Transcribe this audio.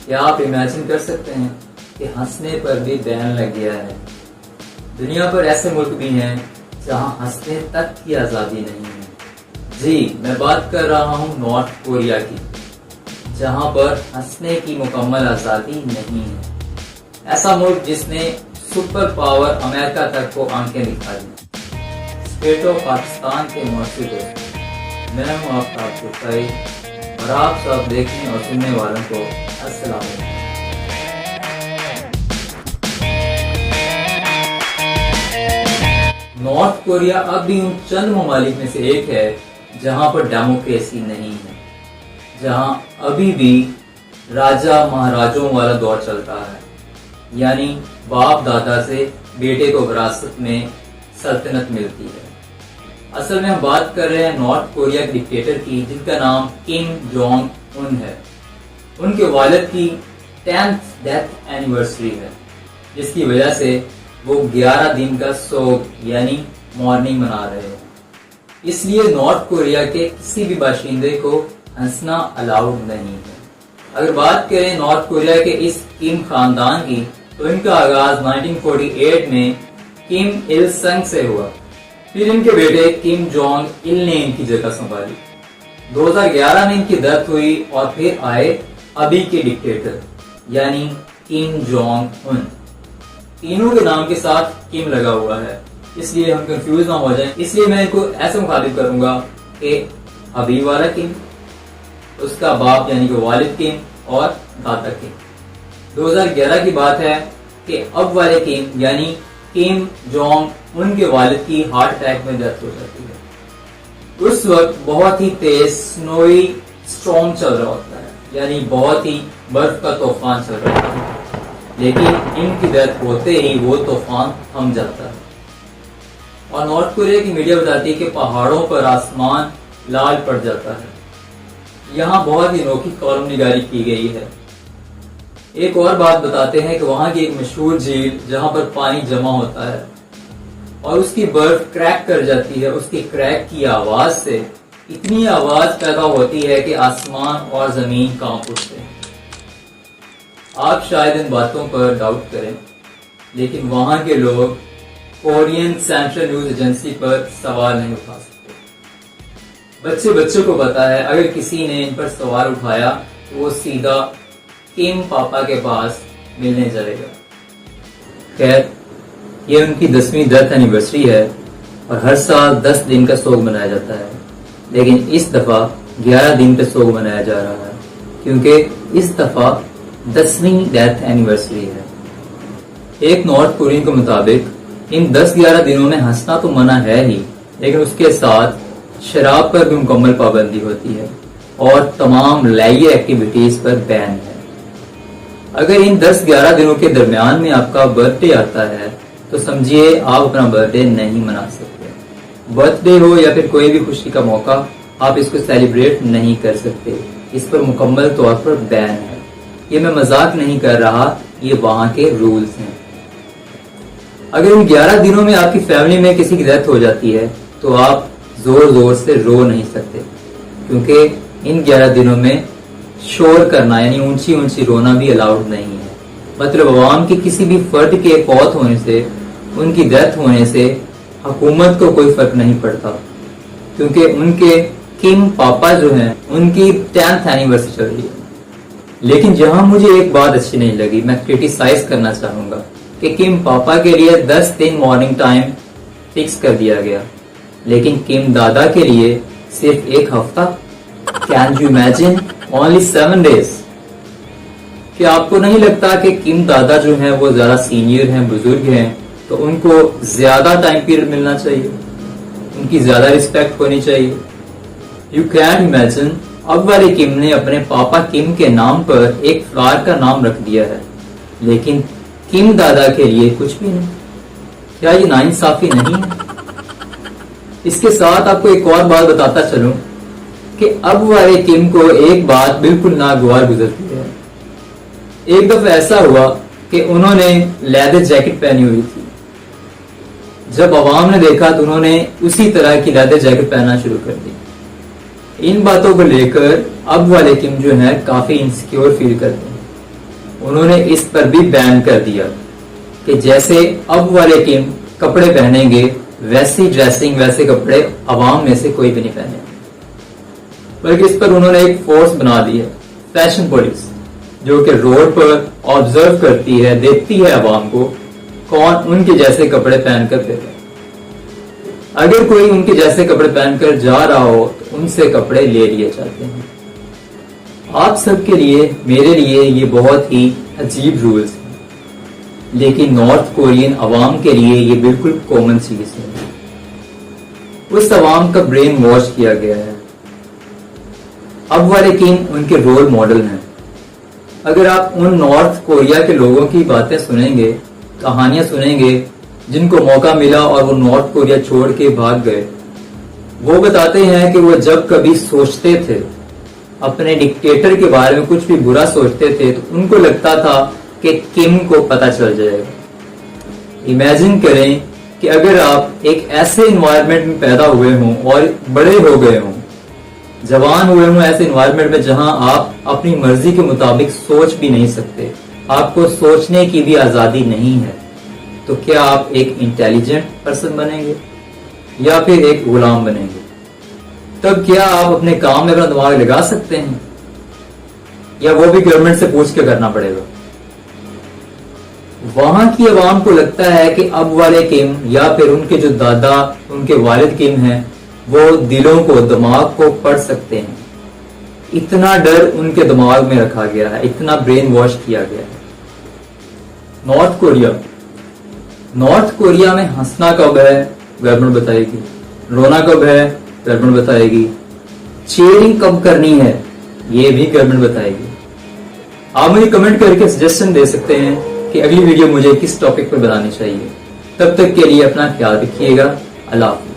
क्या आप इमेजिन कर सकते हैं कि हंसने पर भी बैन लग गया है। दुनिया पर ऐसे मुल्क भी हैं जहां हंसने तक की आज़ादी नहीं है। जी, मैं बात कर रहा हूं नॉर्थ कोरिया की, जहां पर हंसने की मुकम्मल आज़ादी नहीं है। ऐसा मुल्क जिसने सुपर पावर अमेरिका तक को आंखें दिखा दी। स्टेट ऑफ पाकिस्तान के मौजूद दोस्त, मैं हूं आपका फैज और आप सब देखने और सुनने वालों को अस्सलाम वालेकुम। नॉर्थ कोरिया अब भी उन चंद ममालिक में से एक है जहां पर डेमोक्रेसी नहीं है, जहां अभी भी राजा महाराजों वाला दौर चलता है, यानी बाप दादा से बेटे को विरासत में सल्तनत मिलती है। असल में हम बात कर रहे हैं नॉर्थ कोरिया के डिक्टेटर की, जिनका नाम किम जोंग उन है। उनके वालिद की 10th डेथ एनिवर्सरी है, जिसकी वजह से वो 11 दिन का सोग यानी मॉर्निंग मना रहे हैं। इसलिए नॉर्थ कोरिया के किसी भी बाशिंदे को हंसना अलाउड नहीं है। अगर बात करें नॉर्थ कोरिया के इस किम खानदान की, तो इनका आगाज 1948 में किम इल संग से हुआ। फिर इनके बेटे किम जोंग इल ने इनकी जगह संभाली। 2011 में इनकी डेथ हुई और फिर आए अभी के डिक्टेटर यानी किम जोंग उन। तीनों के नाम के साथ किम लगा हुआ है, इसलिए हम कंफ्यूज ना हो जाएं। इसलिए मैं इनको ऐसे मुखातिब करूंगा कि अभी वाला किम, उसका बाप यानी कि वालिद किम और दादा किम। 2011 की बात है कि अब वाले किम यानी किम जोंग उनके वालिद की हार्ट अटैक में डेथ हो जाती है। उस वक्त बहुत ही तेज स्नोई स्टॉर्म चल रहा होता है, यानी बहुत ही बर्फ का तूफान चल रहा होता है, लेकिन इनकी डेथ होते ही वो तूफान थम जाता है। और नॉर्थ कोरिया की मीडिया बताती है कि पहाड़ों पर आसमान लाल पड़ जाता है। यहाँ बहुत ही अनोखी कॉलम निगारी की गई है। एक और बात बताते हैं कि वहां की एक मशहूर झील जहां पर पानी जमा होता है और उसकी बर्फ क्रैक कर जाती है, उसकी क्रैक की आवाज से इतनी आवाज पैदा होती है कि आसमान और जमीन कांप उठते हैं। आप शायद इन बातों पर डाउट करें, लेकिन वहां के लोग कोरियन सेंट्रल न्यूज एजेंसी पर सवाल नहीं उठा सकते। बच्चों को पता है अगर किसी ने इन पर सवाल उठाया तो वो सीधा किम पापा के पास मिलने जाएगा। खैर, ये उनकी 10वीं डेथ एनिवर्सरी है और हर साल 10 दिन का सोग मनाया जाता है, लेकिन इस दफा 11 दिन का सोग मनाया जा रहा है, क्योंकि इस दफा 10वीं डेथ एनिवर्सरी है। एक नॉर्थ कोरियन के मुताबिक इन 10-11 दिनों में हंसना तो मना है ही, लेकिन उसके साथ शराब पर भी मुकम्मल पाबंदी होती है और तमाम लेजर एक्टिविटीज पर बैन है। अगर इन 10-11 दिनों के दरमियान में आपका बर्थडे आता है तो समझिए आप अपना बर्थडे नहीं मना सकते। बर्थडे हो या फिर कोई भी खुशी का मौका, आप इसको सेलिब्रेट नहीं कर सकते। इस पर मुकम्मल तौर पर बैन है। ये मैं मजाक नहीं कर रहा, ये वहां के रूल्स हैं। अगर इन 11 दिनों में आपकी फैमिली में किसी की डेथ हो जाती है तो आप जोर जोर से रो नहीं सकते, क्योंकि इन 11 दिनों में शोर करना यानी ऊंची ऊंची रोना भी अलाउड नहीं है। मतलब अवाम की किसी भी फर्द के फौत होने से, उनकी डेथ होने से हुकूमत को कोई फर्क नहीं पड़ता, क्योंकि उनके किम पापा जो हैं उनकी 10th एनिवर्सरी चल रही है। लेकिन जहां मुझे एक बात अच्छी नहीं लगी, मैं क्रिटिसाइज करना चाहूंगा कि किम पापा के लिए 10 दिन मॉर्निंग टाइम फिक्स कर दिया गया, लेकिन किम दादा के लिए सिर्फ 1 हफ्ता। Can you imagine, only 7 days। क्या आपको नहीं लगता कि किम दादा जो हैं वो ज्यादा सीनियर हैं, बुजुर्ग हैं, तो उनको ज्यादा टाइम पीरियड मिलना चाहिए, उनकी ज्यादा रिस्पेक्ट होनी चाहिए। यू कैन इमेजिन, अब वाले किम ने अपने पापा किम के नाम पर एक फ्लावर का नाम रख दिया है, लेकिन किम दादा के लिए कुछ भी नहीं। क्या ये नाइंसाफी नहीं है? इसके साथ आपको एक और बात बताता चलूं कि अब वाले किम को एक बात बिल्कुल नागवार गुजरती है। एक दफा ऐसा हुआ कि उन्होंने लेदर जैकेट पहनी हुई थी। जब अवाम ने देखा तो उन्होंने उसी तरह की लेदर जैकेट पहनना शुरू कर दी। इन बातों को लेकर अब वाले किम जो है काफी इनसिक्योर फील करते हैं। उन्होंने इस पर भी बैन कर दिया कि जैसे अब वाले किम कपड़े पहनेंगे वैसी ड्रेसिंग वैसे कपड़े अवाम में से कोई भी नहीं पहने, बल्कि इस पर उन्होंने एक फोर्स बना दी है, फैशन पुलिस, जो कि रोड पर ऑब्जर्व करती है, देखती है अवाम को कौन उनके जैसे कपड़े पहनकर फिर अगर कोई उनके जैसे कपड़े पहनकर जा रहा हो तो उनसे कपड़े ले लिए जाते हैं। आप सबके लिए, मेरे लिए ये बहुत ही अजीब रूल्स हैं, लेकिन नॉर्थ कोरियन अवाम के लिए ये बिल्कुल कॉमन चीज है। उस अवाम का ब्रेन वॉश किया गया है। अब वाले किम उनके रोल मॉडल हैं। अगर आप उन नॉर्थ कोरिया के लोगों की बातें सुनेंगे, कहानियां सुनेंगे जिनको मौका मिला और वो नॉर्थ कोरिया छोड़ के भाग गए, वो बताते हैं कि वो जब कभी सोचते थे अपने डिक्टेटर के बारे में, कुछ भी बुरा सोचते थे, तो उनको लगता था कि किम को पता चल जाएगा। इमेजिन करें कि अगर आप एक ऐसे इन्वायरमेंट में पैदा हुए हों और बड़े हो गए हों, जवान हुए हों ऐसे इन्वायरमेंट में जहां आप अपनी मर्जी के मुताबिक सोच भी नहीं सकते, आपको सोचने की भी आजादी नहीं है, तो क्या आप एक इंटेलिजेंट पर्सन बनेंगे या फिर एक गुलाम बनेंगे? तब क्या आप अपने काम में अपना दिमाग लगा सकते हैं या वो भी गवर्नमेंट से पूछ के करना पड़ेगा? वहां की आवाम को लगता है कि अब वाले किम या फिर उनके जो दादा, उनके वालिद किम हैं, वो दिलों को, दिमाग को पढ़ सकते हैं। इतना डर उनके दिमाग में रखा गया है, इतना ब्रेन वॉश किया गया है। नॉर्थ कोरिया में हंसना कब है गवर्नमेंट बताएगी, रोना कब है गवर्नमेंट बताएगी, चीयरिंग कब करनी है ये भी गवर्नमेंट बताएगी। आप मुझे कमेंट करके सजेशन दे सकते हैं कि अगली वीडियो मुझे किस टॉपिक पर बनानी चाहिए। तब तक के लिए अपना ख्याल रखिएगा। अल्लाह हाफिज़।